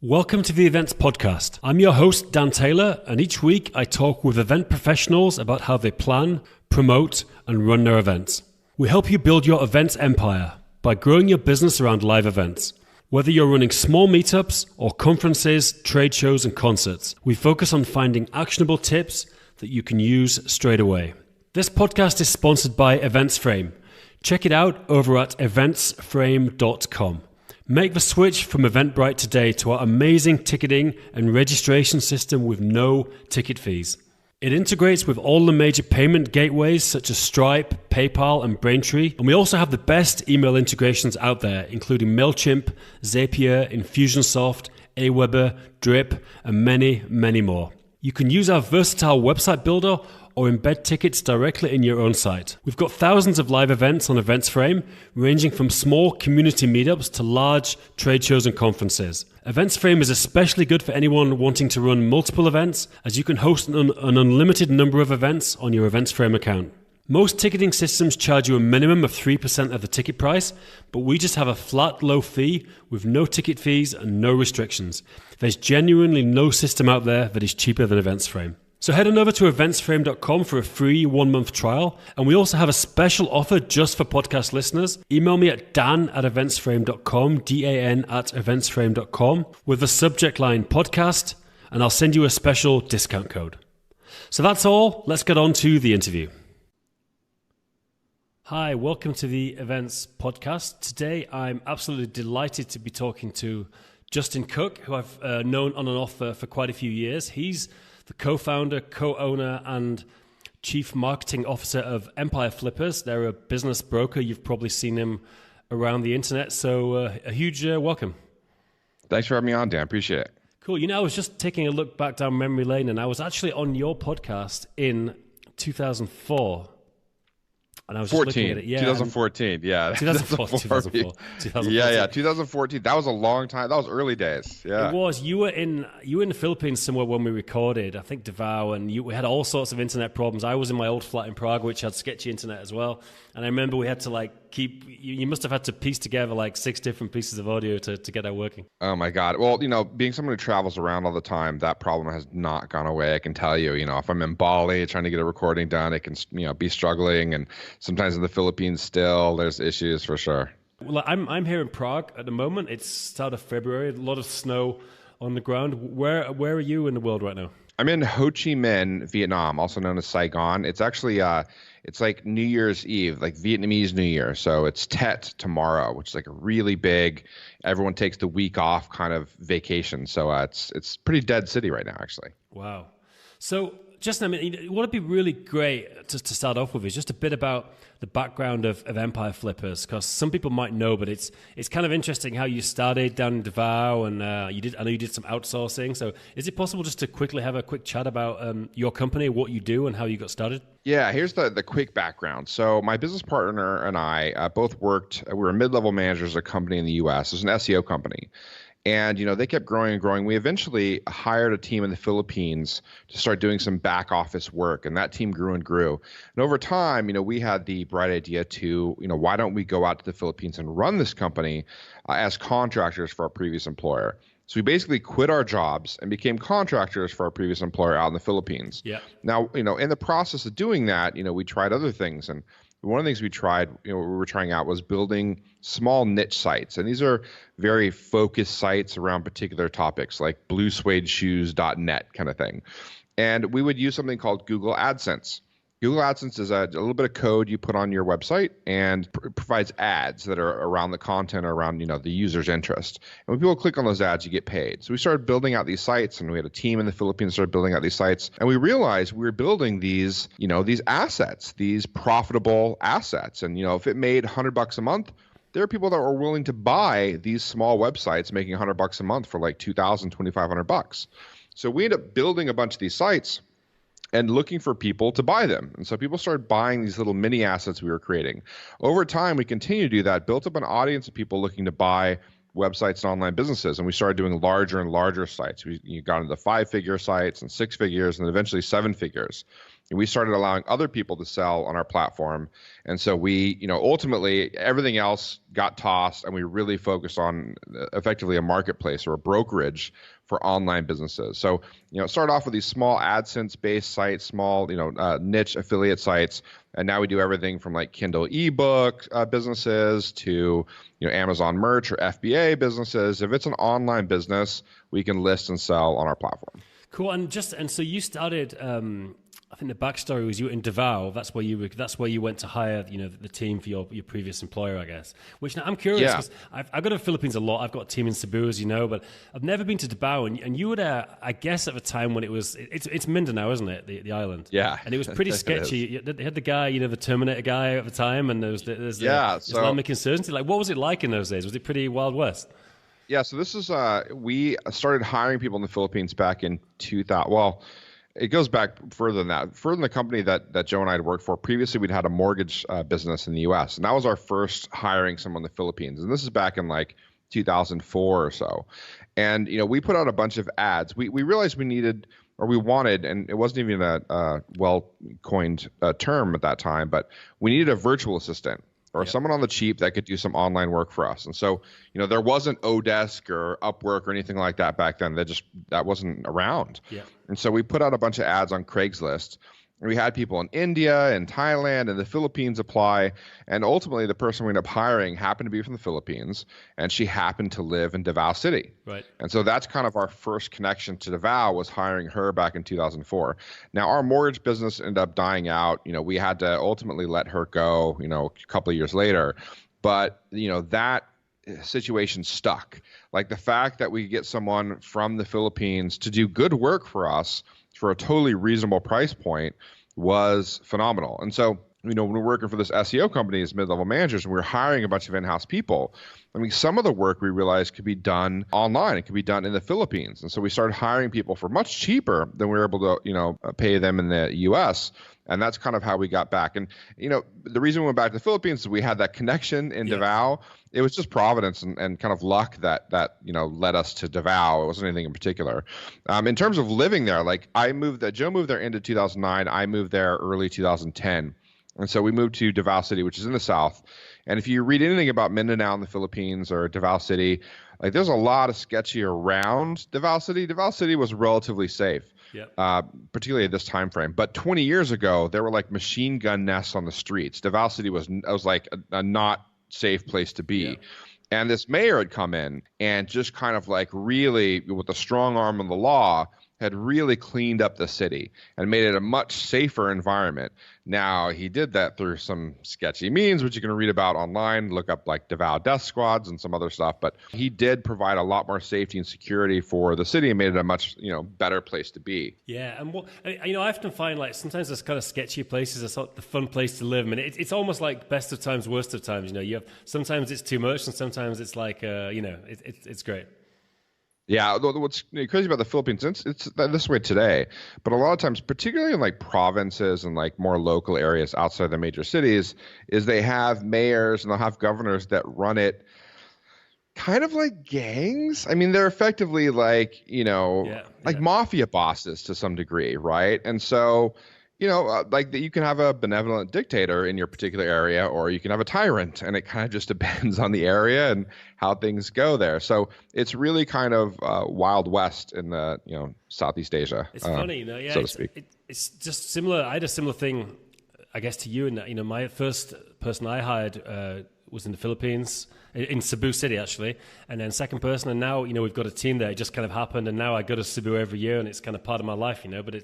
Welcome to the Events Podcast. I'm your host, Dan Taylor, and each week I talk with event professionals about how they plan, promote, and run their events. We help you build your events empire by growing your business around live events. Whether you're running small meetups or conferences, trade shows, and concerts, we focus on finding actionable tips that you can use straight away. This podcast is sponsored by EventsFrame. Check it out over at eventsframe.com. Make the switch from Eventbrite today to our amazing ticketing and registration system with no ticket fees. It integrates with all the major payment gateways such as Stripe, PayPal, and Braintree. And we also have the best email integrations out there, including MailChimp, Zapier, Infusionsoft, Aweber, Drip, and many, many more. You can use our versatile website builder or embed tickets directly in your own site. We've got thousands of live events on EventsFrame, ranging from small community meetups to large trade shows and conferences. EventsFrame is especially good for anyone wanting to run multiple events, as you can host an unlimited number of events on your EventsFrame account. Most ticketing systems charge you a minimum of 3% of the ticket price, but we just have a flat, low fee with no ticket fees and no restrictions. There's genuinely no system out there that is cheaper than EventsFrame. So head on over to eventsframe.com for a free 1-month trial. And we also have a special offer just for podcast listeners. Email me at dan@eventsframe.com, dan@eventsframe.com, with the subject line podcast, and I'll send you a special discount code. So that's all. Let's get on to the interview. Hi, welcome to the Events Podcast. Today, I'm absolutely delighted to be talking to Justin Cooke, who I've known on and off for quite a few years. He's the co-founder, co-owner, and chief marketing officer of Empire Flippers. They're a business broker. You've probably seen them around the internet. So a huge welcome. Thanks for having me on, Dan. Appreciate it. Cool. You know, I was just taking a look back down memory lane, and I was actually on your podcast in 2004. And I was just looking at it. Yeah, 2014. Yeah. 2004. Yeah. 2014. That was a long time. That was early days. Yeah. It was. You were in the Philippines somewhere when we recorded, I think Davao, and we had all sorts of internet problems. I was in my old flat in Prague, which had sketchy internet as well. And I remember we had to you must have had to piece together 6 different pieces of audio to get that working. Oh my God. Well, being someone who travels around all the time, that problem has not gone away. I can tell you, if I'm in Bali trying to get a recording done, it can, be struggling. And sometimes in the Philippines still, there's issues for sure. Well, I'm here in Prague at the moment. It's start of February, a lot of snow on the ground. Where are you in the world right now? I'm in Ho Chi Minh, Vietnam, also known as Saigon. It's actually it's like New Year's Eve, like Vietnamese New Year. So it's Tet tomorrow, which is like a really big, everyone takes the week off kind of vacation. So it's pretty dead city right now, actually. Wow. So Justin, what would be really great to start off with is just a bit about the background of Empire Flippers, because some people might know, but it's kind of interesting how you started down in Davao, and I know you did some outsourcing. So is it possible just to quickly have a quick chat about your company, what you do, and how you got started? Yeah, here's the quick background. So my business partner and I both worked, we were mid-level managers at a company in the US. It was an SEO company. And, they kept growing and growing. We eventually hired a team in the Philippines to start doing some back office work. And that team grew and grew. And over time, we had the bright idea to, why don't we go out to the Philippines and run this company as contractors for our previous employer? So we basically quit our jobs and became contractors for our previous employer out in the Philippines. Yeah. Now, in the process of doing that, we tried other things. And one of the things we tried, we were trying out was building small niche sites. And these are very focused sites around particular topics like bluessuedeshoes.net kind of thing. And we would use something called Google AdSense. Google AdSense is a little bit of code you put on your website and provides ads that are around the content or around the user's interest. And when people click on those ads, you get paid. So we started building out these sites, and we had a team in the Philippines started building out these sites. And we realized we were building these, these assets, these profitable assets. And if it made $100 a month, there are people that were willing to buy these small websites making $100 a month for like $2,000, $2,500. So we ended up building a bunch of these sites and looking for people to buy them. And so people started buying these little mini assets we were creating. Over time, we continued to do that, built up an audience of people looking to buy websites and online businesses. And we started doing larger and larger sites. We got into 5-figure sites and 6 figures and eventually 7 figures. And we started allowing other people to sell on our platform. And so we, ultimately everything else got tossed, and we really focused on effectively a marketplace or a brokerage for online businesses. So, it started off with these small AdSense-based sites, small, niche affiliate sites. And now we do everything from like Kindle ebook businesses to, Amazon merch or FBA businesses. If it's an online business, we can list and sell on our platform. Cool. And so you started, I think the backstory was you were in Davao. That's where you went to hire, the team for your previous employer, I guess. Which now I'm curious because I've got to the Philippines a lot. I've got a team in Cebu, as you know, but I've never been to Davao. And you were there, I guess, at the time when it's Mindanao, isn't it? The island. Yeah. And it was pretty sketchy. They had the guy, the Terminator guy at the time, and there's Islamic insurgency. Like, what was it like in those days? Was it pretty Wild West? Yeah. So this is we started hiring people in the Philippines back in 2000. Well, it goes back further than that. Further than the company that Joe and I had worked for. Previously, we'd had a mortgage business in the U.S., and that was our first hiring someone in the Philippines. And this is back in like 2004 or so. And, we put out a bunch of ads. We realized we needed, or we wanted, and it wasn't even a well-coined term at that time, but we needed a virtual assistant or someone on the cheap that could do some online work for us. And so, there wasn't Odesk or Upwork or anything like that back then. That wasn't around. Yeah. And so we put out a bunch of ads on Craigslist. And we had people in India and Thailand and the Philippines apply. And ultimately, the person we ended up hiring happened to be from the Philippines, and she happened to live in Davao City. Right. And so that's kind of our first connection to Davao, was hiring her back in 2004. Now, our mortgage business ended up dying out. We had to ultimately let her go, a couple of years later. But, that situation stuck. Like the fact that we could get someone from the Philippines to do good work for us for a totally reasonable price point was phenomenal. And so, when we're working for this SEO company as mid-level managers and we're hiring a bunch of in-house people, I mean, some of the work we realized could be done online. It could be done in the Philippines. And so we started hiring people for much cheaper than we were able to, pay them in the US. And that's kind of how we got back. And, the reason we went back to the Philippines is we had that connection in Davao. It was just providence and kind of luck that led us to Davao. It wasn't anything in particular. In terms of living there, like Joe moved there into 2009. I moved there early 2010. And so we moved to Davao City, which is in the south. And if you read anything about Mindanao in the Philippines or Davao City, like there's a lot of sketchy around Davao City. Davao City was relatively safe. Particularly at this time frame. But 20 years ago, there were like machine gun nests on the streets. Davao City was like a not safe place to be. Yeah. And this mayor had come in and just kind of like really, with the strong arm of the law, had really cleaned up the city and made it a much safer environment. Now, he did that through some sketchy means, which you can read about online, look up like Davao death squads and some other stuff. But he did provide a lot more safety and security for the city and made it a much, better place to be. Yeah. And I often find like sometimes there's kind of sketchy places are sort of the fun place to live. I mean, it's almost like best of times, worst of times. You have sometimes it's too much and sometimes it's like, it's great. Yeah, what's crazy about the Philippines, it's this way today, but a lot of times, particularly in like provinces and like more local areas outside the major cities, is they have mayors and they'll have governors that run it kind of like gangs. I mean, they're effectively like, like mafia bosses to some degree, right? And so, like you can have a benevolent dictator in your particular area, or you can have a tyrant, and it kind of just depends on the area and how things go there. So it's really kind of Wild West in the Southeast Asia. It's funny, so to speak. It's just similar. I had a similar thing, I guess, to you in that my first person I hired was in the Philippines, in Cebu City actually, and then second person, and now we've got a team there. It just kind of happened, and now I go to Cebu every year, and it's kind of part of my life, But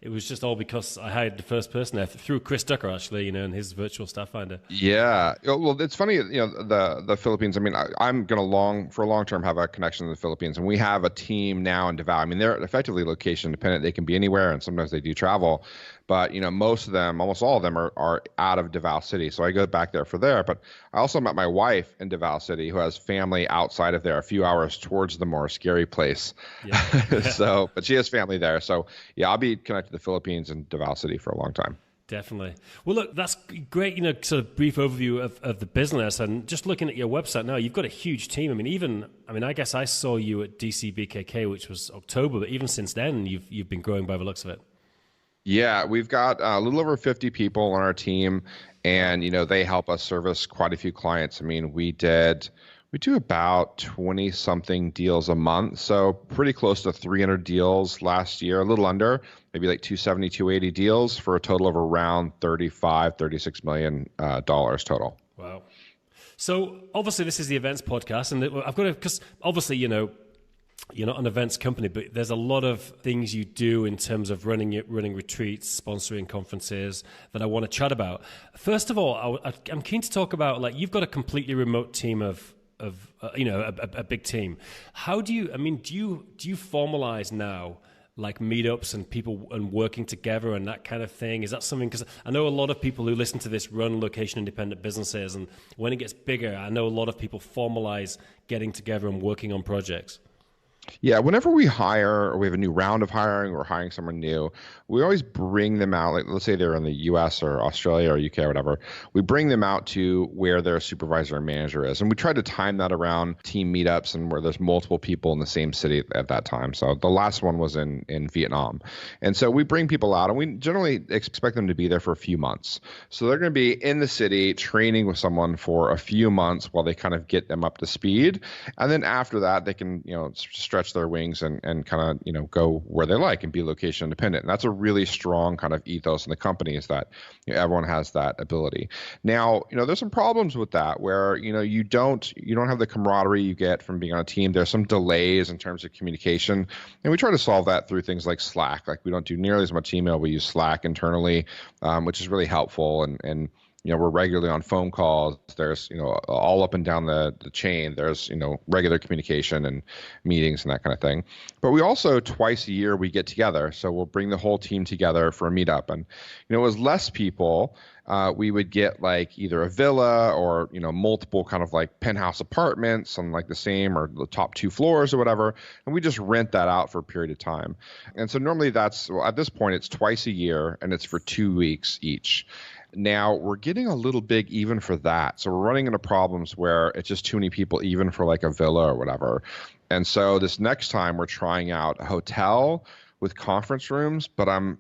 it was just all because I hired the first person there through Chris Ducker actually, and his virtual staff finder. Yeah, well, it's funny, the Philippines. I mean, I'm gonna for a long term have a connection to the Philippines, and we have a team now in Davao. I mean, they're effectively location independent. They can be anywhere, and sometimes they do travel. But most of them, almost all of them, are out of Davao City. So I go back there for there. But I also met my wife in Davao City, who has family outside of there, a few hours towards the more scary place. Yeah. But she has family there. So yeah, I'll be connected to the Philippines and Davao City for a long time. Definitely. Well, look, that's great, sort of brief overview of the business. And just looking at your website now, you've got a huge team. I guess I saw you at DCBKK, which was October, but even since then, you've been growing by the looks of it. Yeah, we've got a little over 50 people on our team, and they help us service quite a few clients. I mean, we do about 20 something deals a month, so pretty close to 300 deals last year, a little under, maybe like 270, 280 deals for a total of around 35, 36 million dollars total. Wow. So obviously this is the events podcast, and I've got to, because obviously, you're not an events company, but there's a lot of things you do in terms of running retreats, sponsoring conferences that I want to chat about. First of all, I'm keen to talk about, like, you've got a completely remote team of a big team. How do you formalize now, like meetups and people and working together and that kind of thing? Is that something, because I know a lot of people who listen to this run location independent businesses, and when it gets bigger, I know a lot of people formalize getting together and working on projects. Yeah, whenever we hire or we have a new round of hiring or hiring someone new, we always bring them out. Like, let's say they're in the US or Australia or UK or whatever. We bring them out to where their supervisor or manager is. And we try to time that around team meetups and where there's multiple people in the same city at that time. So the last one was in Vietnam. And so we bring people out, and we generally expect them to be there for a few months. So they're going to be in the city training with someone for a few months while they kind of get them up to speed. And then after that, they can, stretch their wings and kind of, go where they like and be location independent. And that's a really strong kind of ethos in the company, is that everyone has that ability. Now, there's some problems with that where, you don't have the camaraderie you get from being on a team. There's some delays in terms of communication. And we try to solve that through things like Slack. Like, we don't do nearly as much email. We use Slack internally, which is really helpful. And we're regularly on phone calls. There's, all up and down the chain, there's, regular communication and meetings and that kind of thing. But we also, twice a year, we get together. So we'll bring the whole team together for a meetup. And, it was less people. We would get like either a villa or, multiple kind of like penthouse apartments on like the same or the top 2 floors or whatever. And we just rent that out for a period of time. And so normally at this point, it's twice a year and it's for 2 weeks each. Now, we're getting a little big even for that. So we're running into problems where it's just too many people even for like a villa or whatever. And so this next time we're trying out a hotel with conference rooms, but I'm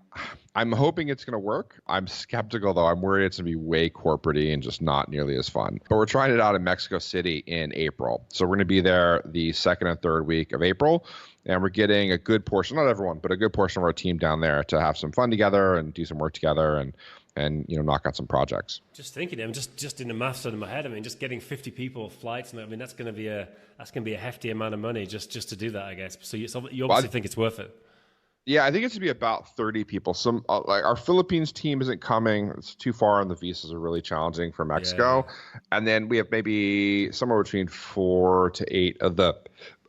hoping it's going to work. I'm skeptical, though. I'm worried it's going to be way corporate-y and just not nearly as fun. But we're trying it out in Mexico City in April. So we're going to be there the second and third week of April. And we're getting a good portion, not everyone, but a good portion of our team down there to have some fun together and do some work together and knock out some projects. Just thinking, I'm just in the maths in my head. I mean, just getting 50 people flights, and I mean that's going to be a hefty amount of money just to do that, I guess. So you obviously think it's worth it. Yeah, I think it's to be about 30 people. Some like our Philippines team isn't coming; it's too far, and the visas are really challenging for Mexico. Yeah. And then we have maybe somewhere between 4 to 8 of the.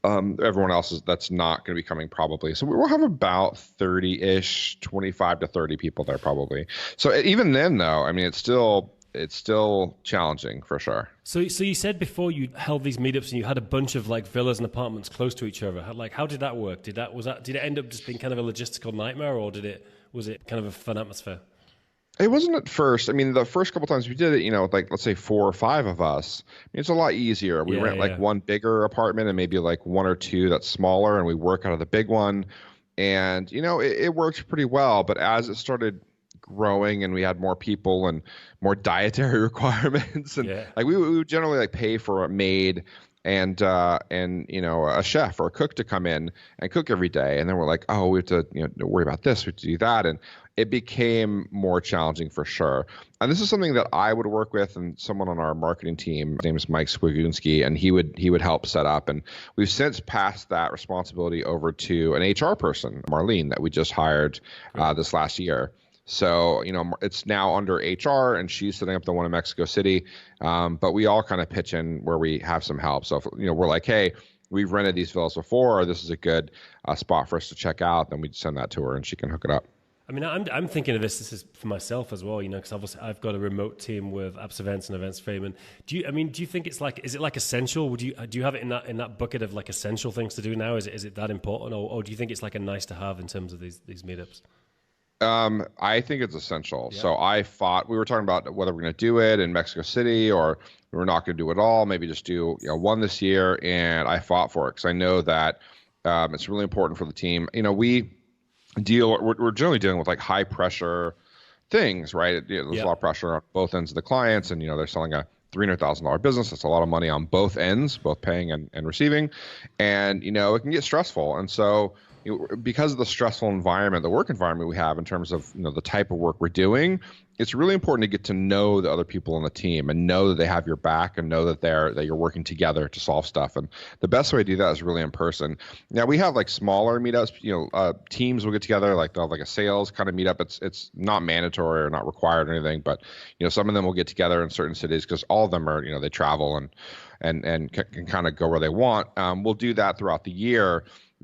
Everyone else that's not going to be coming probably. So we'll have about 30-ish, 25 to 30 people there probably. So even then, though, I mean, it's still challenging for sure. So you said before you held these meetups and you had a bunch of like villas and apartments close to each other. Like, how did that work? Did it end up just being kind of a logistical nightmare, or was it kind of a fun atmosphere? It wasn't at first. I mean, the first couple times we did it, like let's say 4 or 5 of us, I mean, it's a lot easier. We rent like one bigger apartment and maybe like 1 or 2 that's smaller, and we work out of the big one. And, it worked pretty well. But as it started growing and we had more people and more dietary requirements, and like we would generally like pay for a maid and a chef or a cook to come in and cook every day. And then we're like, oh, we have to worry about this, we have to do that. And it became more challenging for sure. And this is something that I would work with, and someone on our marketing team, his name is Mike Swigunski, and he would help set up. And we've since passed that responsibility over to an HR person, Marlene, that we just hired this last year. So, it's now under HR, and she's setting up the one in Mexico City. But we all kind of pitch in where we have some help. So, if, we're like, hey, we've rented these villas before, or this is a good spot for us to check out, then we'd send that to her and she can hook it up. I mean, I'm thinking of this is for myself as well, because obviously I've got a remote team with Apps Events and Events Frame. And do you think is it like essential? Do you have it in that bucket of like essential things to do now? Is it that important, or do you think it's like a nice to have in terms of these meetups? I think it's essential. Yeah. So we were talking about whether we're going to do it in Mexico City or we're not going to do it all, maybe just do one this year. And I fought for it because I know that it's really important for the team. we're generally dealing with like high pressure things, right? There's a Yeah. lot of pressure on both ends of the clients, and they're selling a $300,000 business. That's a lot of money on both ends, both paying and receiving, and it can get stressful. And so, because of the stressful environment, the work environment we have in terms of the type of work we're doing, it's really important to get to know the other people on the team and know that they have your back and know that you're working together to solve stuff. And the best way to do that is really in person. Now we have like smaller meetups. Teams will get together, like they'll have like a sales kind of meetup. It's not mandatory or not required or anything, but some of them will get together in certain cities because all of them are they travel and can kind of go where they want. We'll do that throughout the year.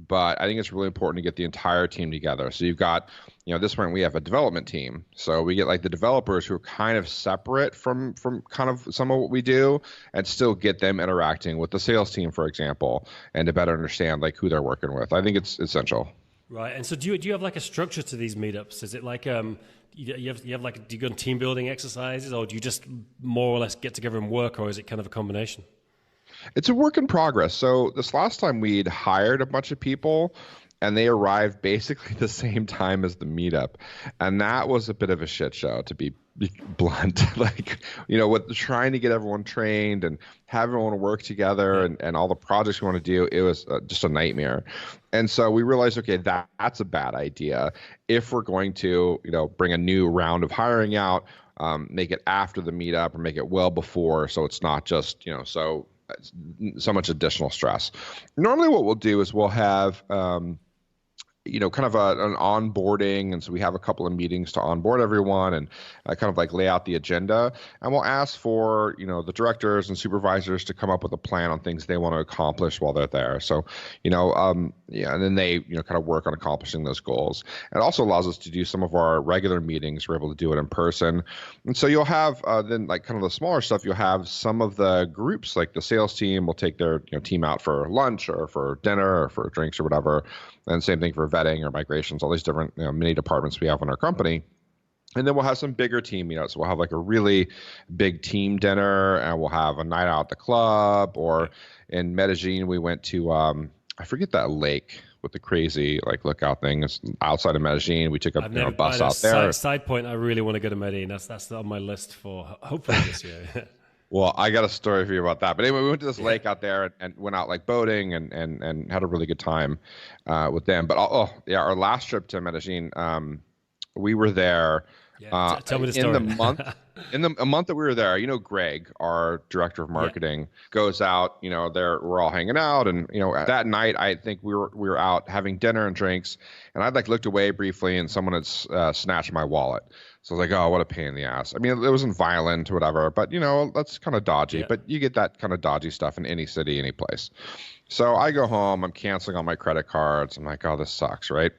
But I think it's really important to get the entire team together. So you've got, at this point we have a development team. So we get like the developers who are kind of separate from kind of some of what we do, and still get them interacting with the sales team, for example, and to better understand like who they're working with. I think it's essential. Right. And so do you have like a structure to these meetups? Is it like you have like, do you go on team building exercises, or do you just more or less get together and work, or is it kind of a combination? It's a work in progress. So this last time we'd hired a bunch of people, and they arrived basically the same time as the meetup. And that was a bit of a shit show, to be blunt. Like, with trying to get everyone trained and have everyone work together and all the projects we want to do, it was just a nightmare. And so we realized, okay, that's a bad idea. If we're going to, bring a new round of hiring out, make it after the meetup or make it well before, so it's not just, so much additional stress. Normally what we'll do is we'll have kind of an onboarding, and so we have a couple of meetings to onboard everyone and kind of like lay out the agenda, and we'll ask for the directors and supervisors to come up with a plan on things they want to accomplish while they're there. So and then they kind of work on accomplishing those goals. It also allows us to do some of our regular meetings. We're able to do it in person, and so you'll have then like kind of the smaller stuff. You'll have some of the groups, like the sales team will take their team out for lunch or for dinner or for drinks or whatever. And same thing for vetting or migrations, all these different mini departments we have in our company. And then we'll have some bigger team meetups. We'll have like a really big team dinner, and we'll have a night out at the club. Or in Medellin, we went to, I forget that lake with the crazy like lookout thing. It's outside of Medellin. We took a bus out there. Side point, I really want to go to Medellin. That's on my list for hopefully this year. Well, I got a story for you about that. But anyway, we went to this lake out there and went out like boating and had a really good time with them. But our last trip to Medellin, we were there. Yeah, tell me the story. In a month that we were there, Greg, our director of marketing, goes out. We're all hanging out, and that night I think we were out having dinner and drinks, and I'd like looked away briefly, and someone had snatched my wallet. So I was like, oh, what a pain in the ass. I mean, it wasn't violent or whatever, but that's kind of dodgy. Yeah. But you get that kind of dodgy stuff in any city, any place. So I go home, I'm canceling all my credit cards. I'm like, oh, this sucks, right?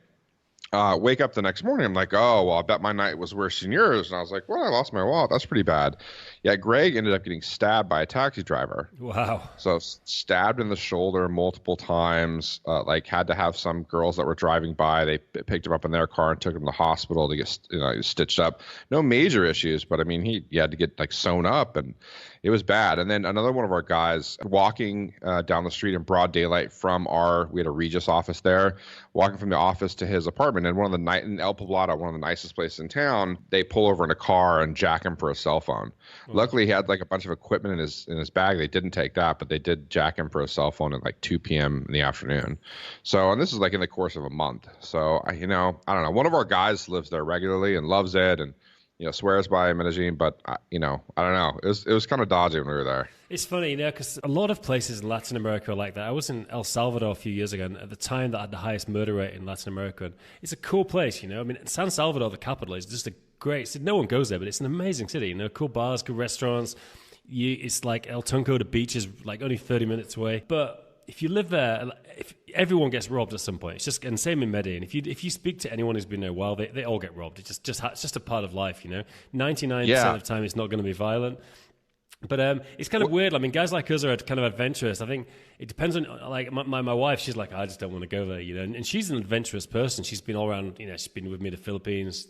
Wake up the next morning. I'm like, oh, well, I bet my night was worse than yours. And I was like, well, I lost my wallet. That's pretty bad. Yeah, Greg ended up getting stabbed by a taxi driver. Wow. So stabbed in the shoulder multiple times, had to have some girls that were driving by. They picked him up in their car and took him to the hospital to get stitched up. No major issues, but I mean, he had to get like sewn up, and it was bad. And then another one of our guys walking down the street in broad daylight we had a Regis office there, walking from the office to his apartment. And in El Poblado, one of the nicest places in town, they pull over in a car and jack him for a cell phone. Mm-hmm. Luckily, he had like a bunch of equipment in his bag. They didn't take that, but they did jack him for a cell phone at like 2 p.m. in the afternoon. So, and this is like in the course of a month. So, I don't know. One of our guys lives there regularly and loves it, and swears by Medellin, but I don't know. It was kind of dodgy when we were there. It's funny, because a lot of places in Latin America are like that. I was in El Salvador a few years ago, and at the time that had the highest murder rate in Latin America. And it's a cool place, I mean, San Salvador, the capital, is just a great city. No one goes there, but it's an amazing city. Cool bars, good restaurants. It's like El Tunco, the beach is like only 30 minutes away. But if you live there, everyone gets robbed at some point. It's just, and same in Medellin. If you speak to anyone who's been there a while, they all get robbed. It's just a part of life, 99% of the time, it's not going to be violent. But it's kind of weird. I mean, guys like us are kind of adventurous. I think it depends on, like, my wife, she's like, I just don't want to go there, and she's an adventurous person. She's been all around, she's been with me to the Philippines,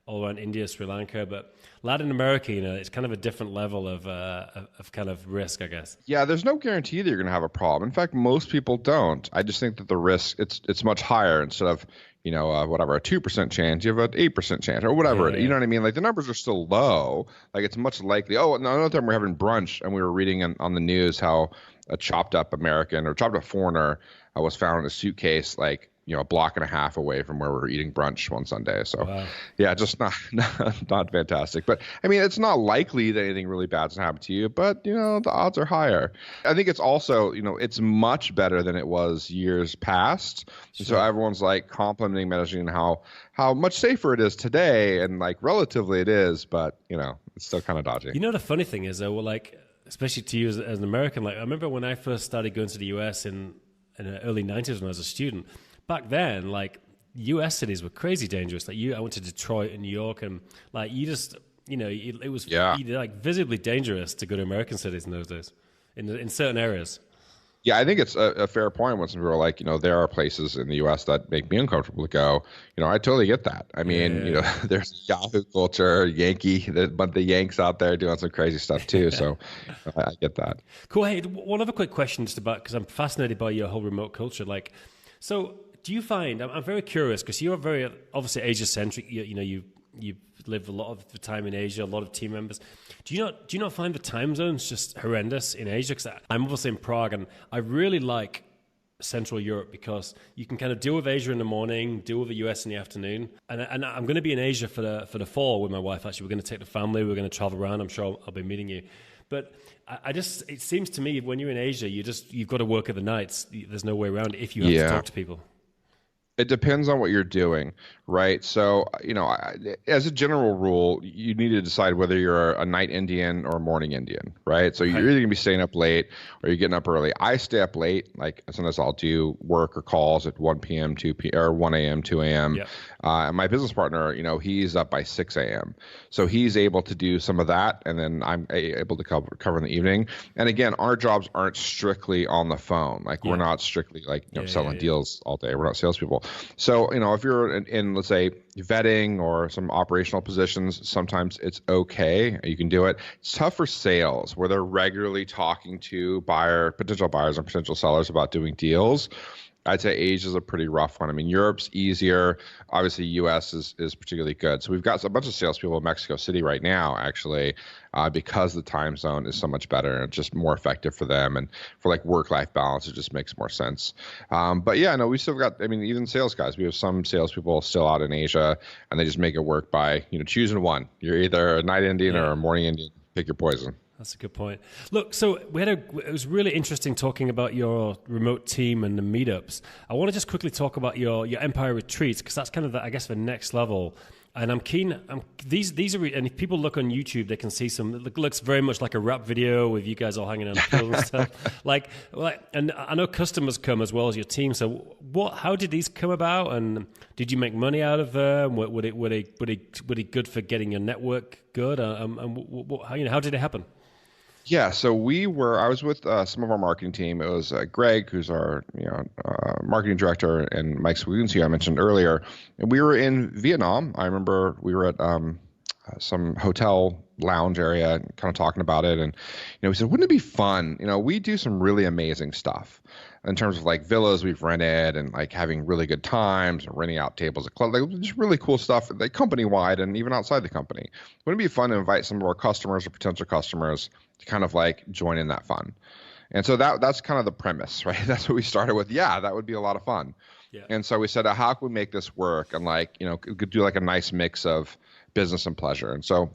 all around India, Sri Lanka, but Latin America, it's kind of a different level of kind of risk, I guess. Yeah, there's no guarantee that you're going to have a problem. In fact, most people don't. I just think that the risk it's much higher. Instead of whatever, a 2% chance, you have an 8% chance or whatever. Yeah. You know what I mean? Like the numbers are still low. Like it's much likely. Oh, another time we're having brunch and we were reading on the news how a chopped up American or chopped up foreigner was found in a suitcase like a block and a half away from where we were eating brunch one Sunday. So Wow. yeah, just not fantastic. But I mean, it's not likely that anything really bad's gonna happen to you, but the odds are higher. I think it's also, it's much better than it was years past. Sure. So everyone's like complimenting Medellin how much safer it is today, and like relatively it is, but it's still kind of dodgy. The funny thing is though, well, like especially to you as an American, like I remember when I first started going to the US in the early 90s when I was a student. Back then, like U.S. cities were crazy dangerous. Like I went to Detroit and New York, and like you just, it was like visibly dangerous to go to American cities in those days, in certain areas. Yeah, I think it's a fair point when some people are like, there are places in the U.S. that make me uncomfortable to go. I totally get that. I mean, there's Yahoo culture, but the Yanks out there doing some crazy stuff too. So I get that. Cool. Hey, one other quick question just about, because I'm fascinated by your whole remote culture. Like, so do you find, I'm very curious, because you're very obviously Asia-centric, you live a lot of the time in Asia, a lot of team members. Do you not find the time zones just horrendous in Asia? Because I'm obviously in Prague, and I really like Central Europe because you can kind of deal with Asia in the morning, deal with the US in the afternoon. And I'm going to be in Asia for the fall with my wife, actually. We're going to take the family, we're going to travel around. I'm sure I'll be meeting you. But it seems to me when you're in Asia, you've got to work at the nights. There's no way around it if you have to talk to people. It depends on what you're doing, right? So, as a general rule, you need to decide whether you're a night Indian or a morning Indian, right? So you're either going to be staying up late or you're getting up early. I stay up late. Like sometimes I'll do work or calls at 1 p.m., 2 p.m., or 1 a.m., 2 a.m. Yep. And my business partner, he's up by 6 a.m. So he's able to do some of that, and then I'm able to cover in the evening. And again, our jobs aren't strictly on the phone. Like we're not strictly like selling deals all day. We're not salespeople. So, if you're in, let's say, vetting or some operational positions, sometimes it's okay. You can do it. It's tough for sales where they're regularly talking to potential buyers and potential sellers about doing deals. I'd say Asia's a pretty rough one. I mean, Europe's easier. Obviously, US is particularly good. So we've got a bunch of salespeople in Mexico City right now, actually, because the time zone is so much better and it's just more effective for them. And for like work-life balance, it just makes more sense. But yeah, no, we still got, even sales guys, we have some salespeopeople still out in Asia, and they just make it work by, choosing one. You're either a night Indian or a morning Indian. Pick your poison. That's a good point. Look, so it was really interesting talking about your remote team and the meetups. I want to just quickly talk about your Empire retreats, because that's kind of the next level. And I'm keen. These are, and if people look on YouTube, they can see some. It looks very much like a rap video with you guys all hanging on pills and stuff. And I know customers come as well as your team. So how did these come about? And did you make money out of them? Were they good for getting your network good? How did it happen? Yeah, so I was with some of our marketing team. It was Greg, who's our marketing director, and Mike Swagunsi, who I mentioned earlier. And we were in Vietnam. I remember we were at some hotel lounge area, kind of talking about it. And we said, wouldn't it be fun? We do some really amazing stuff in terms of like villas we've rented and like having really good times and renting out tables at club, like just really cool stuff, like company wide and even outside the company. Wouldn't it be fun to invite some of our customers or potential customers to kind of like join in that fun? And so that's kind of the premise, right? That's what we started with. Yeah, that would be a lot of fun. Yeah. And so we said, how can we make this work? And like, could do like a nice mix of business and pleasure. And so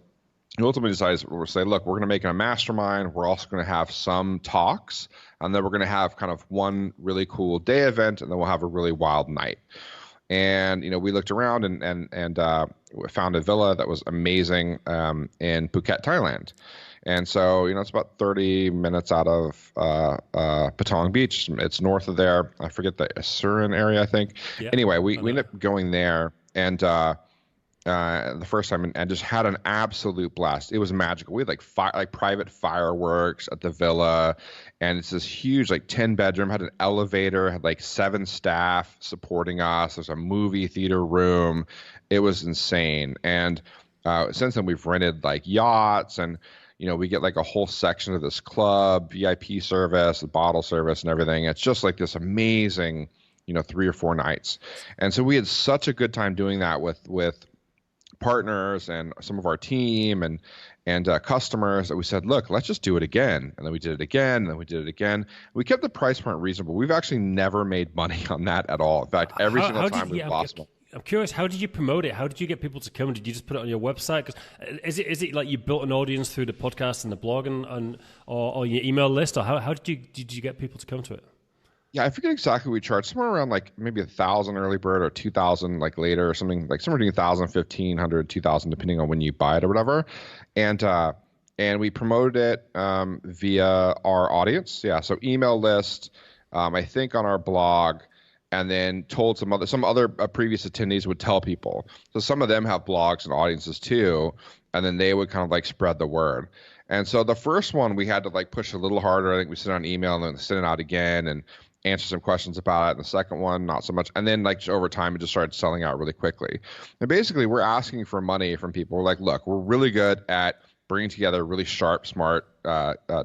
we ultimately decided we'll say, look, we're going to make it a mastermind. We're also going to have some talks, and then we're going to have kind of one really cool day event, and then we'll have a really wild night. And we looked around and found a villa that was amazing in Phuket, Thailand. And so it's about 30 minutes out of Patong Beach. It's north of there. I forget the Asuran area, I think. Yeah. Anyway, we ended up going there, and the first time and just had an absolute blast. It was magical. We had like private fireworks at the villa, and it's this huge like 10-bedroom, had an elevator, had like 7 staff supporting us. There's a movie theater room. It was insane. And since then we've rented like yachts, and we get like a whole section of this club, VIP service, the bottle service and everything. It's just like this amazing, 3 or 4 nights. And so we had such a good time doing that with partners and some of our team and customers that we said, look, let's just do it again. And then we did it again, and then we did it again. We kept the price point reasonable. We've actually never made money on that at all. In fact, every single time we've lost money. I'm curious, how did you promote it? How did you get people to come? Did you just put it on your website? 'Cause is it like you built an audience through the podcast and the blog or your email list, or how did you get people to come to it? Yeah, I forget exactly what we charged. Somewhere around like maybe 1,000 early bird or 2,000 like later or something, like somewhere between 1,000, 1,500, 2,000, depending on when you buy it or whatever. And we promoted it via our audience. Yeah, so email list, I think on our blog, and then told some other previous attendees would tell people. So some of them have blogs and audiences too, and then they would kind of like spread the word. And so the first one we had to like push a little harder. I think we sent out an email and then sent it out again and answer some questions about it. And the second one, not so much. And then like over time, it just started selling out really quickly. And basically, we're asking for money from people. We're like, look, we're really good at bringing together really sharp, smart,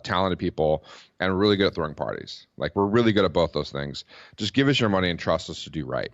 talented people, and we're really good at throwing parties. Like, we're really good at both those things. Just give us your money and trust us to do right.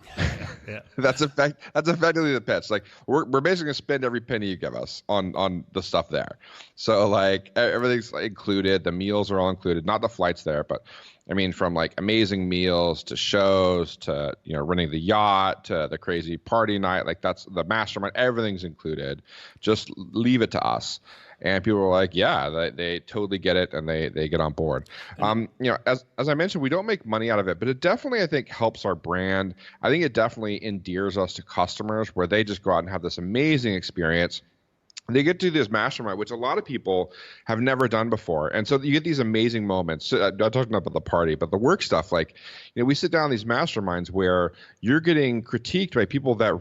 Yeah. That's effectively the pitch. Like, we're basically gonna spend every penny you give us on the stuff there. So like everything's included. The meals are all included, not the flights there, but I mean, from like amazing meals to shows to renting the yacht to the crazy party night. Like, that's the mastermind. Everything's included. Just leave it to us. And people were like, yeah, they totally get it, and they get on board. As I mentioned, we don't make money out of it, but it definitely, I think, helps our brand. I think it definitely endears us to customers where they just go out and have this amazing experience. They get to do this mastermind, which a lot of people have never done before. And so you get these amazing moments. I'm not talking about the party, but the work stuff. Like, we sit down in these masterminds where you're getting critiqued by people that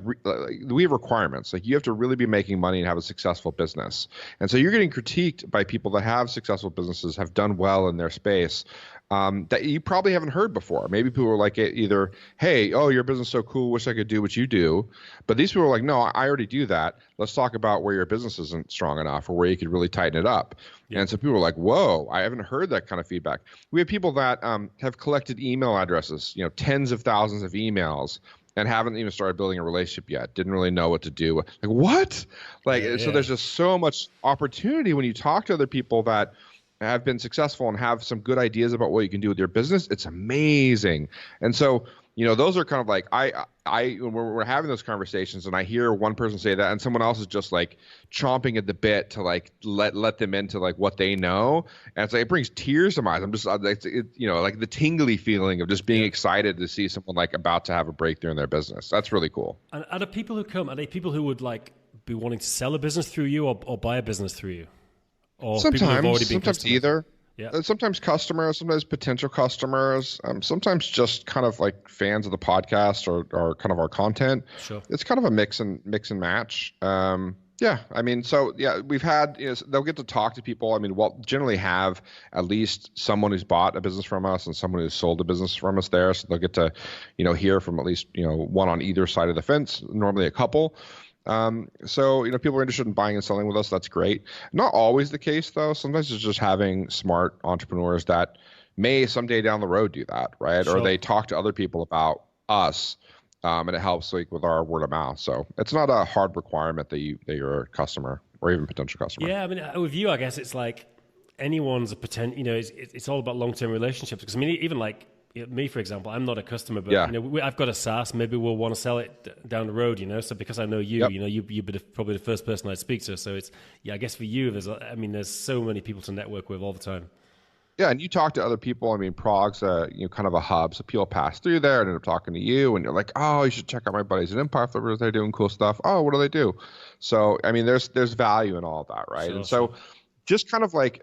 we have requirements. Like, you have to really be making money and have a successful business. And so you're getting critiqued by people that have successful businesses, have done well in their space. That you probably haven't heard before. Maybe people are like either, hey, oh, your business is so cool, wish I could do what you do. But these people are like, no, I already do that. Let's talk about where your business isn't strong enough or where you could really tighten it up. Yeah. And so people are like, whoa, I haven't heard that kind of feedback. We have people that have collected email addresses, tens of thousands of emails, and haven't even started building a relationship yet. Didn't really know what to do. Like, what? Like, yeah. So there's just so much opportunity when you talk to other people that have been successful and have some good ideas about what you can do with your business. It's amazing. And so, those are kind of like, when we're having those conversations and I hear one person say that and someone else is just like chomping at the bit to like let them into like what they know. And it's like, it brings tears to my eyes. I'm just like the tingly feeling of just being excited to see someone like about to have a breakthrough in their business. That's really cool. And are the people who come, are they people who would like be wanting to sell a business through you or buy a business through you? Or sometimes either. Yeah. Sometimes customers, sometimes potential customers, sometimes just kind of like fans of the podcast or kind of our content. Sure. It's kind of a mix and match. We've had, they'll get to talk to people. I mean, we'll generally have at least someone who's bought a business from us and someone who's sold a business from us there. So they'll get to, hear from at least, one on either side of the fence, normally a couple. People are interested in buying and selling with us. That's great. Not always the case, though. Sometimes it's just having smart entrepreneurs that may someday down the road do that, right? Sure. Or they talk to other people about us, and it helps like with our word of mouth. So it's not a hard requirement that you're a customer or even potential customer. Yeah, I mean, with you, I guess it's like anyone's a potential. It's all about long-term relationships. Because I mean, even like me, for example, I'm not a customer, but I've got a SaaS. Maybe we'll want to sell it down the road, So because I know you, you'd be probably the first person I'd speak to. So it's I guess for you, there's so many people to network with all the time. Yeah, and you talk to other people. I mean, Prague's kind of a hub, so people pass through there and end up talking to you, and you're like, oh, you should check out my buddies at Empire Flippers. They're doing cool stuff. Oh, what do they do? So I mean, there's value in all of that, right? Sure, and so. Sure. Just kind of like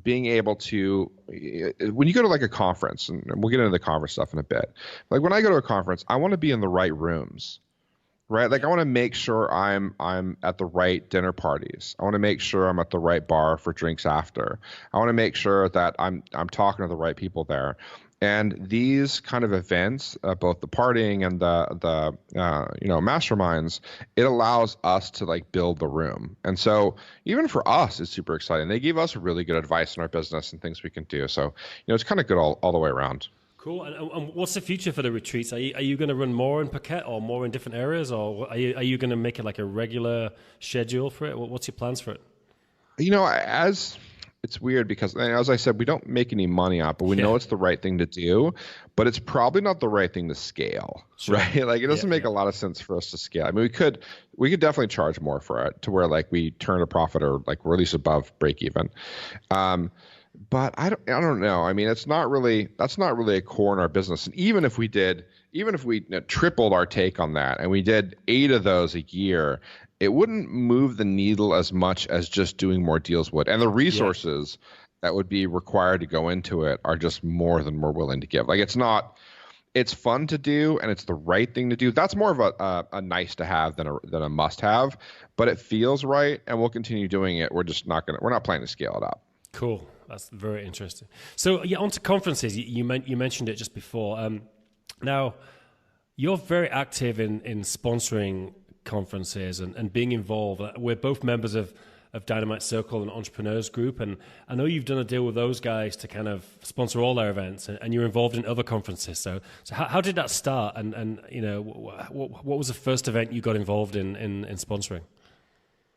being able to, when you go to like a conference, and we'll get into the conference stuff in a bit. Like when I go to a conference, I want to be in the right rooms, right? Like I want to make sure I'm at the right dinner parties. I want to make sure I'm at the right bar for drinks after. I want to make sure that I'm talking to the right people there. And these kind of events, both the partying and the masterminds, it allows us to like build the room. And so even for us, it's super exciting. They gave us really good advice in our business and things we can do. So it's kind of good all the way around. Cool. And what's the future for the retreats? Are you going to run more in Phuket or more in different areas, or are you going to make it like a regular schedule for it? What's your plans for it? As it's weird because, as I said, we don't make any money on it, but we know it's the right thing to do, but it's probably not the right thing to scale, right? Like it doesn't make a lot of sense for us to scale. I mean, we could definitely charge more for it to where like we turn a profit or like we're at least above break even. But I don't know. I mean, that's not really a core in our business. And even if we tripled our take on that and we did 8 of those a year, it wouldn't move the needle as much as just doing more deals would. And the resources that would be required to go into it are just more than we're willing to give. Like it's fun to do and it's the right thing to do. That's more of a nice to have than a must have, but it feels right and we'll continue doing it. We're not planning to scale it up. Cool. That's very interesting. So on to conferences. You mentioned it just before. Now, you're very active in sponsoring conferences and being involved. We're both members of Dynamite Circle and Entrepreneurs Group, and I know you've done a deal with those guys to kind of sponsor all their events, and you're involved in other conferences. So how did that start? And what was the first event you got involved in sponsoring?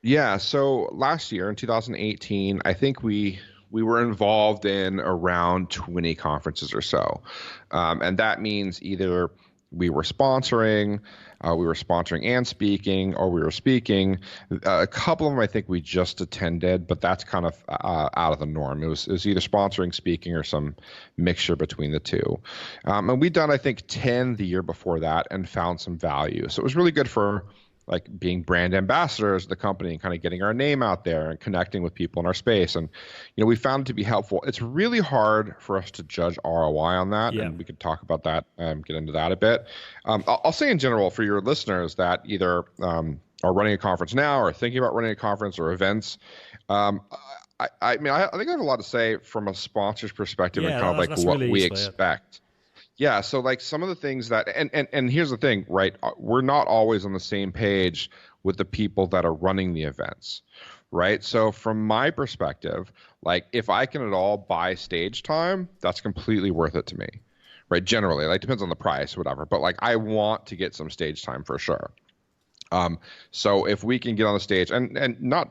Yeah, so last year in 2018, I think we were involved in around 20 conferences or so. And that means either we were sponsoring and speaking, or we were speaking. A couple of them I think we just attended, but that's kind of out of the norm. It was either sponsoring, speaking, or some mixture between the two. And we'd done, I think, 10 the year before that and found some value. So it was really good for like being brand ambassadors of the company and kind of getting our name out there and connecting with people in our space. And, we found it to be helpful. It's really hard for us to judge ROI on that. And we could talk about that and get into that a bit. I'll say in general for your listeners that either are running a conference now or thinking about running a conference or events. I think I have a lot to say from a sponsor's perspective and kind of like what we expect. Yeah, so like some of the things that, and here's the thing, right? We're not always on the same page with the people that are running the events, right? So from my perspective, like if I can at all buy stage time, that's completely worth it to me, right? Generally, like depends on the price, whatever, but like I want to get some stage time for sure. So if we can get on the stage and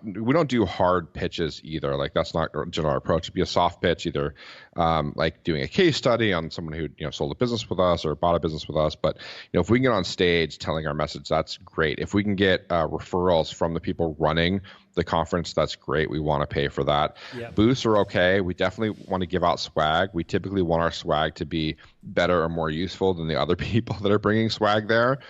we don't do hard pitches either. Like that's not our general approach. It'd be a soft pitch, either like doing a case study on someone who sold a business with us or bought a business with us. But if we can get on stage telling our message, that's great. If we can get referrals from the people running the conference, that's great. We want to pay for that. Yep. Booths are okay. We definitely want to give out swag. We typically want our swag to be better or more useful than the other people that are bringing swag there.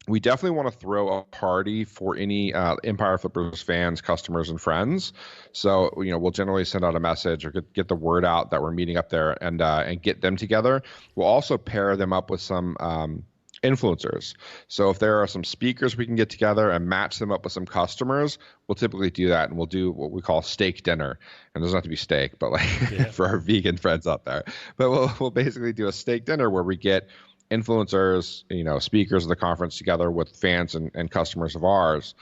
We definitely want to throw a party for any Empire Flippers fans, customers, and friends. So, we'll generally send out a message or get the word out that we're meeting up there and get them together. We'll also pair them up with some influencers. So if there are some speakers we can get together and match them up with some customers, we'll typically do that, and we'll do what we call steak dinner. And it doesn't have to be steak, but like for our vegan friends out there. But we'll basically do a steak dinner where we get influencers, speakers of the conference together with fans and customers of ours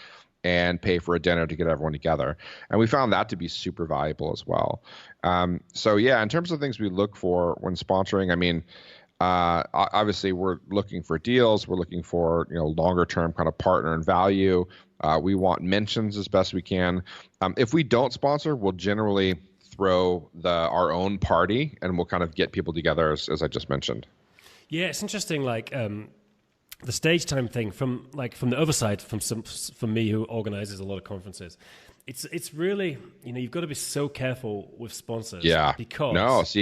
and pay for a dinner to get everyone together. And we found that to be super valuable as well. So yeah, in terms of things we look for when sponsoring, I mean, obviously we're looking for deals. We're looking for, longer term kind of partner and value. We want mentions as best we can. If we don't sponsor, we'll generally throw our own party and we'll kind of get people together as I just mentioned. Yeah, it's interesting, like the stage time thing from the other side, from me who organizes a lot of conferences. It's really, you've got to be so careful with sponsors. Yeah. Because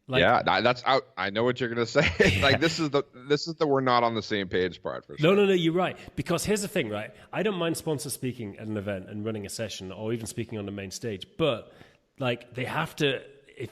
that's out. I know what you're gonna say. Like this is the we're not on the same page part for sure. No, you're right. Because here's the thing, right? I don't mind sponsors speaking at an event and running a session or even speaking on the main stage, but like they have to.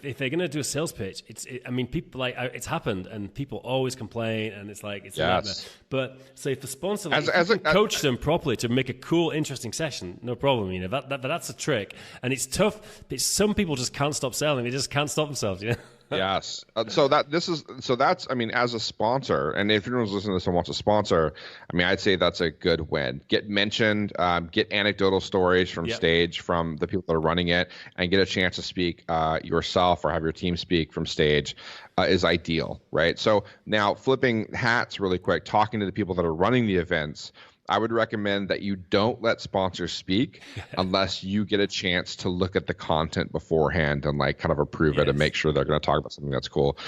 if they're going to do a sales pitch, I mean, people it's happened, and people always complain, and it's like, it's a nightmare. But so if the sponsor, like, if you can coach them properly to make a cool, interesting session, no problem, you know, that's a trick. And it's tough, but some people just can't stop selling. They just can't stop themselves, you know? Yes. That's, I mean, as a sponsor, and if anyone's listening to this and wants to sponsor, I mean, I'd say that's a good win. Get mentioned, get anecdotal stories from stage from the people that are running it, and get a chance to speak yourself or have your team speak from stage is ideal, right? So now flipping hats really quick, talking to the people that are running the events, I would recommend that you don't let sponsors speak unless you get a chance to look at the content beforehand and like kind of approve it and make sure they're going to talk about something that's cool.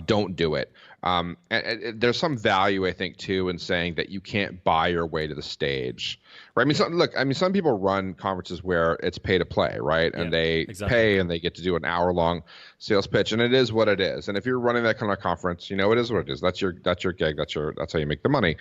Don't do it. And there's some value, I think, too, in saying that you can't buy your way to the stage, right? I mean, some people run conferences where it's pay to play, right? And they pay and they get to do an hour-long sales pitch, and it is what it is. And if you're running that kind of conference, you know, it is what it is. That's your gig. That's how you make the money.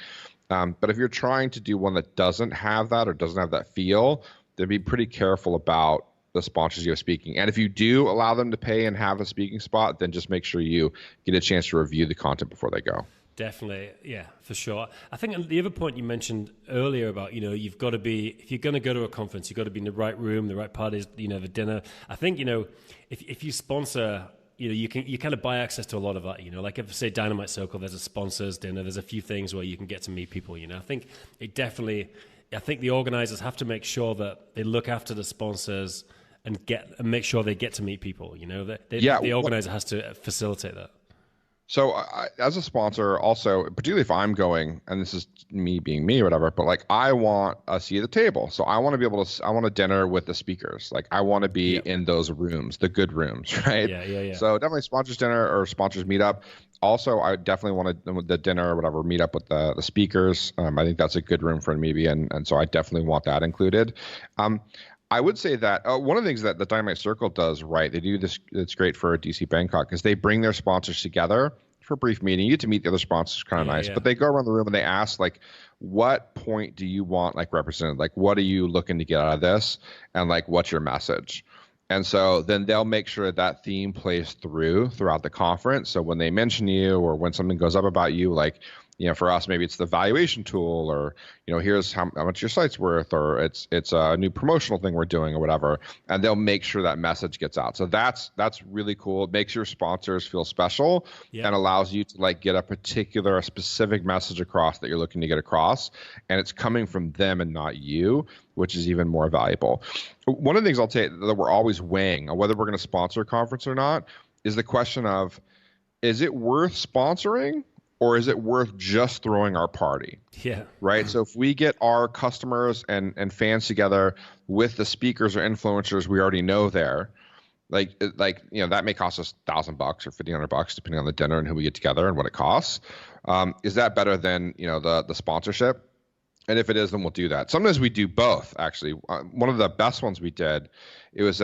But if you're trying to do one that doesn't have that or doesn't have that feel, then be pretty careful about the sponsors you have speaking. And if you do allow them to pay and have a speaking spot, then just make sure you get a chance to review the content before they go. Definitely. Yeah, for sure. I think the other point you mentioned earlier about, you know, you've got to be, if you're going to go to a conference, you've got to be in the right room, the right parties, you know, the dinner. I think, you know, if you sponsor, you know, you kind of buy access to a lot of that, you know, like if say Dynamite Circle, there's a sponsors dinner, there's a few things where you can get to meet people, you know. I think the organizers have to make sure that they look after the sponsors and make sure they get to meet people, you know, the organizer has to facilitate that. So as a sponsor, also, particularly if I'm going, and this is me being me or whatever, but like I want a seat at the table. So I want to be able to, I want a dinner with the speakers. Like I want to be in those rooms, the good rooms, right? Yeah. So definitely sponsors dinner or sponsors meetup. Also, I definitely want the dinner or whatever, meet up with the speakers. I think that's a good room for me to be in. And so I definitely want that included. I would say that one of the things that the Dynamite Circle does right, they do this, it's great for DC Bangkok, is they bring their sponsors together for a brief meeting. You get to meet the other sponsors, kind of nice, but they go around the room and they ask, like, what point do you want like represented? Like, what are you looking to get out of this? And like, what's your message? And so then they'll make sure that theme plays throughout the conference. So when they mention you or when something goes up about you, like, you know, for us, maybe it's the valuation tool, or, you know, here's how much your site's worth, or it's a new promotional thing we're doing or whatever. And they'll make sure that message gets out. So that's really cool. It makes your sponsors feel special and allows you to like get a specific message across that you're looking to get across. And it's coming from them and not you, which is even more valuable. One of the things I'll say that we're always weighing on whether we're going to sponsor a conference or not is the question of, is it worth sponsoring? Or is it worth just throwing our party? Yeah. Right. So if we get our customers and fans together with the speakers or influencers we already know there, like you know, that may cost us $1,000 or $1,500 depending on the dinner and who we get together and what it costs. Is that better than, you know, the sponsorship? And if it is, then we'll do that. Sometimes we do both, actually. One of the best ones we did, it was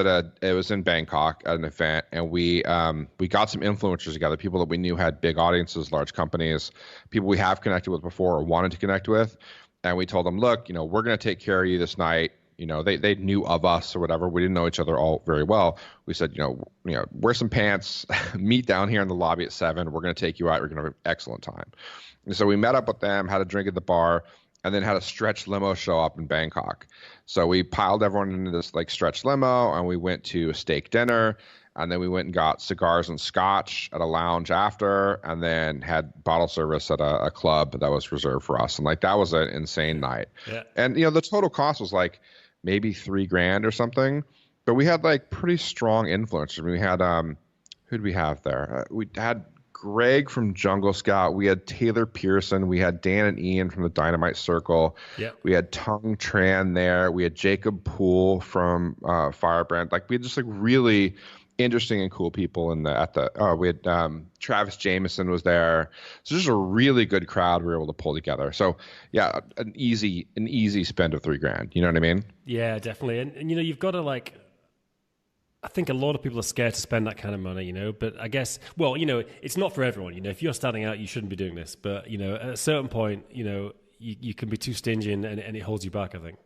in Bangkok at an event, and we got some influencers together, people that we knew had big audiences, large companies, people we have connected with before or wanted to connect with. And we told them, look, you know, we're going to take care of you this night. You know, they knew of us or whatever. We didn't know each other all very well. We said, you know, wear some pants, meet down here in the lobby at 7. We're going to take you out. You're going to have an excellent time. And so we met up with them, had a drink at the bar, and then had a stretch limo show up in Bangkok. So we piled everyone into this like stretch limo, and we went to a steak dinner, and then we went and got cigars and scotch at a lounge after, and then had bottle service at a club that was reserved for us. And like, that was an insane night. Yeah. And, you know, the total cost was like maybe $3,000 or something, but we had like pretty strong influencers. We had, who'd we have there? We had Greg from Jungle Scout. We had Taylor Pearson. We had Dan and Ian from the Dynamite Circle. Yep. We had Tung Tran there. We had Jacob Poole from Firebrand. Like, we had just like really interesting and cool people we had Travis Jameson was there. So just a really good crowd we were able to pull together. So yeah, an easy spend of $3,000. You know what I mean? Yeah, definitely. And you know, you've got to like, I think a lot of people are scared to spend that kind of money, you know, but I guess, well, you know, it's not for everyone. You know, if you're starting out, you shouldn't be doing this, but you know, at a certain point, you know, you can be too stingy and it holds you back, I think.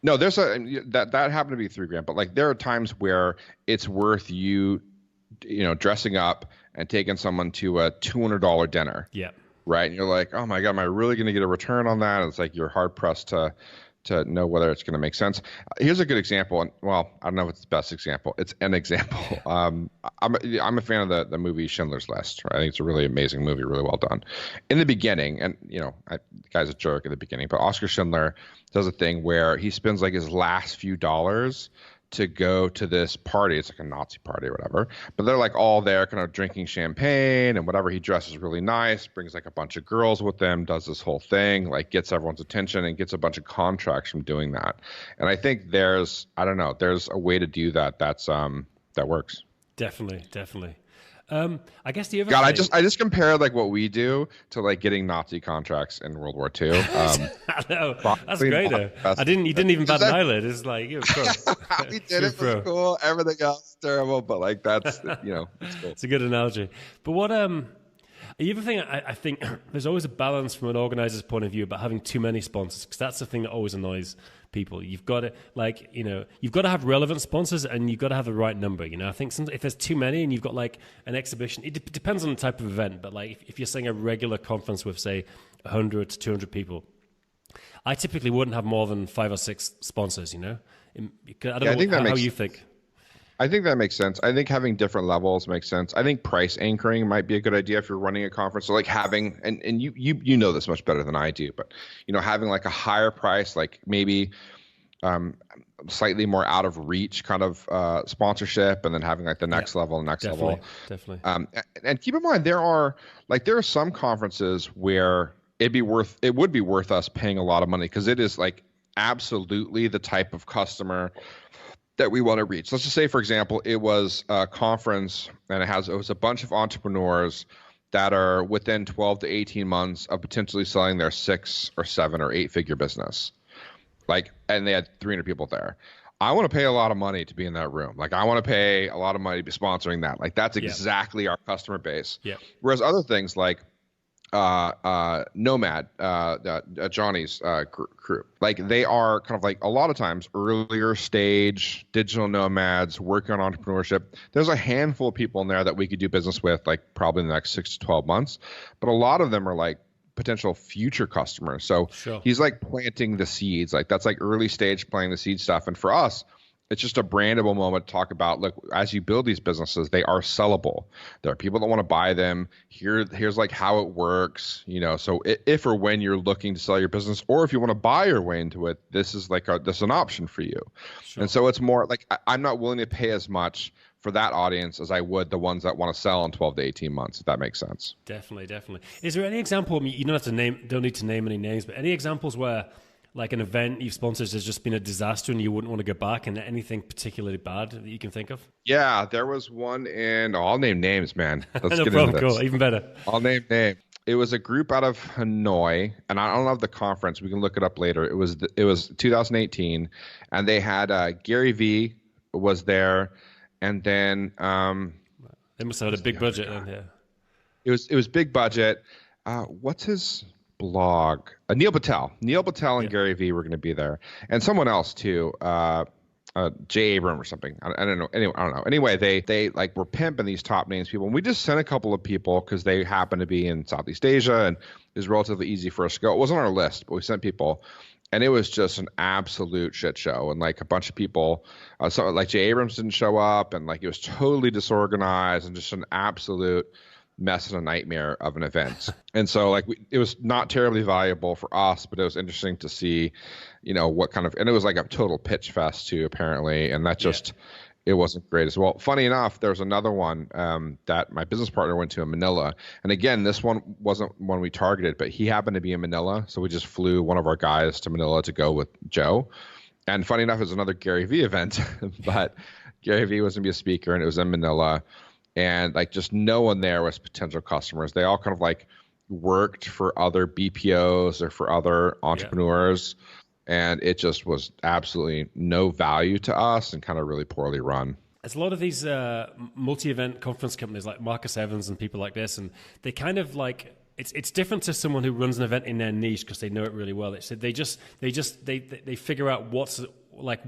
No, there's that happened to be $3,000, but like there are times where it's worth you dressing up and taking someone to a $200 dinner. Yeah. Right. And you're like, oh my God, am I really going to get a return on that? And it's like, you're hard pressed to know whether it's going to make sense. Here's a good example. And well, I don't know if it's the best example. It's an example. I'm a fan of the movie Schindler's List. Right? I think it's a really amazing movie, really well done. In the beginning, and the guy's a jerk at the beginning, but Oscar Schindler does a thing where he spends like his last few dollars to go to this party. It's like a Nazi party or whatever, but they're like all there kind of drinking champagne and whatever. He dresses really nice, brings like a bunch of girls with him, does this whole thing, like gets everyone's attention and gets a bunch of contracts from doing that. And I think there's a way to do that. That works. Definitely. I guess the other God, thing... I just compare like what we do to like getting Nazi contracts in World War II. I know. That's great though. You didn't even bat an eyelid. It's like, you're pro. We did it. Was cool. Everything else is terrible, but like that's it's cool. It's a good analogy. But what the other thing I think there's always a balance from an organizer's point of view about having too many sponsors, because that's the thing that always annoys people. You've got to you've got to have relevant sponsors, and you've got to have the right number. I think if there's too many and you've got like an exhibition, it depends on the type of event. But like if you're saying a regular conference with say 100 to 200 people, I typically wouldn't have more than 5 or 6 sponsors. I don't know how you think. I think that makes sense. I think having different levels makes sense. I think price anchoring might be a good idea if you're running a conference. So like having, and you know this much better than I do, but having like a higher price, like maybe slightly more out of reach kind of sponsorship, and then having like the next level, level. Definitely. And keep in mind there are some conferences where it would be worth us paying a lot of money, because it is like absolutely the type of customer that we want to reach. Let's just say, for example, it was a conference and it was a bunch of entrepreneurs that are within 12 to 18 months of potentially selling their 6 or 7 or 8 figure business. And they had 300 people there. I want to pay a lot of money to be in that room. Like I want to pay a lot of money to be sponsoring that. Like that's exactly our customer base. Yeah. Whereas other things like Nomad, Johnny's crew, like they are kind of like a lot of times earlier stage digital nomads working on entrepreneurship. There's a handful of people in there that we could do business with, like probably in the next 6 to 12 months, but a lot of them are like potential future customers. So He's like planting the seeds. Like that's like early stage planting the seed stuff. And for us, it's just a brandable moment to talk about, look, as you build these businesses, they are sellable. There are people that want to buy them. Here's like how it works, so if or when you're looking to sell your business, or if you want to buy your way into it, this is an option for you. Sure. And so it's more like I'm not willing to pay as much for that audience as I would the ones that want to sell in 12 to 18 months, if that makes sense. Definitely. Is there any example, you don't need to name any names, but any examples where like an event you've sponsored has just been a disaster and you wouldn't want to go back, and anything particularly bad that you can think of? Yeah, there was one I'll name names, man. Let's no get problem, into this. Cool, even better. I'll name names. It was a group out of Hanoi, and I don't have the conference. We can look it up later. It was 2018, and they had Gary Vee was there, and then they must have had a big budget then, yeah. It was big budget. What's his blog? Neil Patel and Gary Vee were going to be there, and someone else too, Jay Abram or something. I don't know. Anyway, I don't know. Anyway, they like were pimping these top names people, and we just sent a couple of people because they happened to be in Southeast Asia, and it was relatively easy for us to go. It wasn't on our list, but we sent people, and it was just an absolute shit show. And like a bunch of people, like Jay Abrams didn't show up, and like it was totally disorganized and just an absolute mess and a nightmare of an event. And so like it was not terribly valuable for us, but it was interesting to see, what kind of, and it was like a total pitch fest too, apparently. And that just, it wasn't great as well. Funny enough, there was another one that my business partner went to in Manila. And again, this one wasn't one we targeted, but he happened to be in Manila. So we just flew one of our guys to Manila to go with Joe. And funny enough, it was another Gary Vee event, but Gary Vee was going to be a speaker, and it was in Manila. And like just no one there was potential customers. They all kind of like worked for other BPOs or for other entrepreneurs. Yeah. And it just was absolutely no value to us and kind of really poorly run. There's a lot of these multi-event conference companies like Marcus Evans and people like this, and they kind of like, it's different to someone who runs an event in their niche because they know it really well. They figure out like,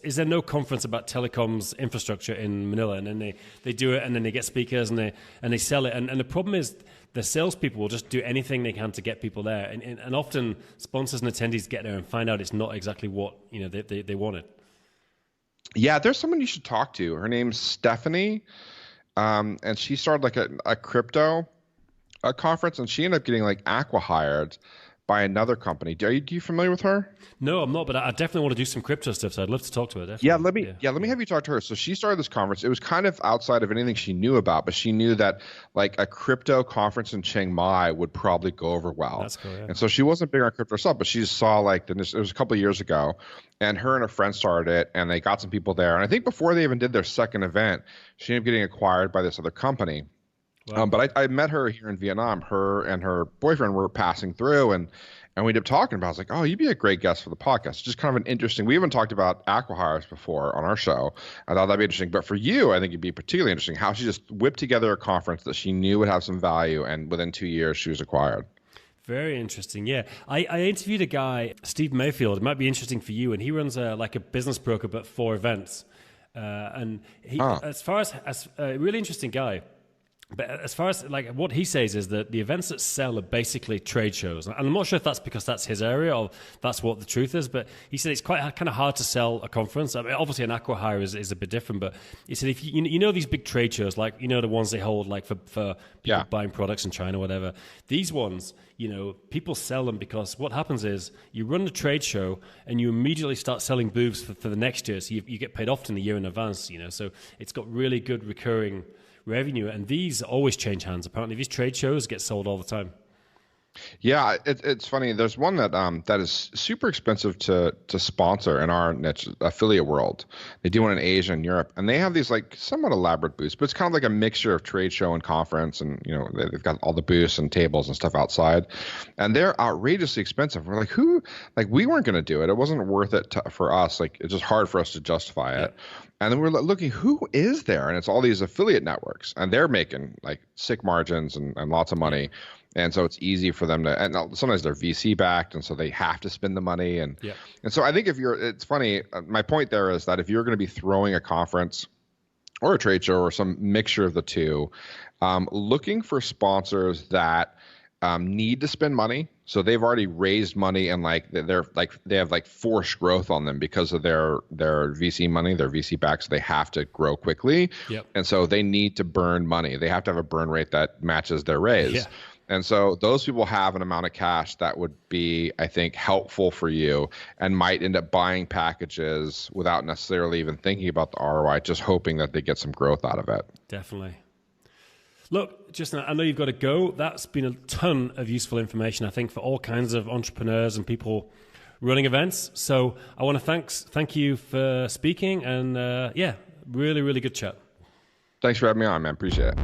is there no conference about telecoms infrastructure in Manila? And then they do it, and then they get speakers, and they sell it. And the problem is the salespeople will just do anything they can to get people there. And often sponsors and attendees get there and find out it's not exactly what they wanted. Yeah, there's someone you should talk to. Her name's Stephanie, and she started like a crypto conference, and she ended up getting like acqui-hired by another company. Are you familiar with her? No, I'm not, but I definitely want to do some crypto stuff, so I'd love to talk to her. Definitely. Let me have you talk to her. So she started this conference. It was kind of outside of anything she knew about, but she knew that like a crypto conference in Chiang Mai would probably go over well. That's cool, yeah. And so she wasn't big on crypto herself, but she just saw like it was a couple of years ago, and her and her friend started it, and they got some people there. And I think before they even did their second event, she ended up getting acquired by this other company. Wow. But I met her here in Vietnam. Her and her boyfriend were passing through, and we ended up talking about it. I was like, oh, you'd be a great guest for the podcast. Just kind of an interesting. We haven't talked about acqui-hires before on our show. I thought that'd be interesting. But for you, I think it'd be particularly interesting how she just whipped together a conference that she knew would have some value, and within 2 years, she was acquired. Very interesting. Yeah, I interviewed a guy, Steve Mayfield. It might be interesting for you, and he runs like a business broker, but for events. And he, as far as a really interesting guy. But as far as like what he says is that the events that sell are basically trade shows. And I'm not sure if that's because that's his area or that's what the truth is, but he said it's quite kind of hard to sell a conference. I mean, obviously an acqui-hire is a bit different, but he said if you know these big trade shows, like the ones they hold like for people buying products in China or whatever, these ones, people sell them because what happens is you run the trade show and you immediately start selling booths for the next year. So you get paid often a year in advance, so it's got really good recurring revenue, and these always change hands. Apparently, these trade shows get sold all the time. Yeah, it's funny. There's one that is super expensive to sponsor in our niche affiliate world. They do one in Asia and Europe, and they have these like somewhat elaborate booths, but it's kind of like a mixture of trade show and conference, and they've got all the booths and tables and stuff outside, and they're outrageously expensive. We're like, we weren't going to do it. It wasn't worth it for us. Like, it's just hard for us to justify it. And then we're looking, who is there? And it's all these affiliate networks, and they're making like sick margins and lots of money. And so it's easy for them to, and sometimes they're VC backed, and so they have to spend the money. And so I think it's funny. My point there is that if you're going to be throwing a conference or a trade show or some mixture of the two, looking for sponsors that need to spend money. So they've already raised money, and they have like forced growth on them because of their VC money, their VC back, so they have to grow quickly. And so they need to burn money. They have to have a burn rate that matches their raise. And so those people have an amount of cash that would be, I think, helpful for you, and might end up buying packages without necessarily even thinking about the ROI, just hoping that they get some growth out of it. Definitely. Look, Justin, I know you've got to go. That's been a ton of useful information, I think, for all kinds of entrepreneurs and people running events. So I want to thank you for speaking, and really, really good chat. Thanks for having me on, man. Appreciate it.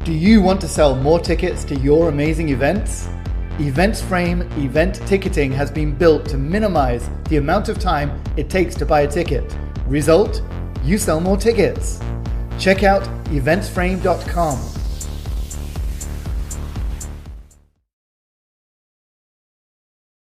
Do you want to sell more tickets to your amazing events? EventsFrame event ticketing has been built to minimize the amount of time it takes to buy a ticket. Result, you sell more tickets. Check out eventsframe.com.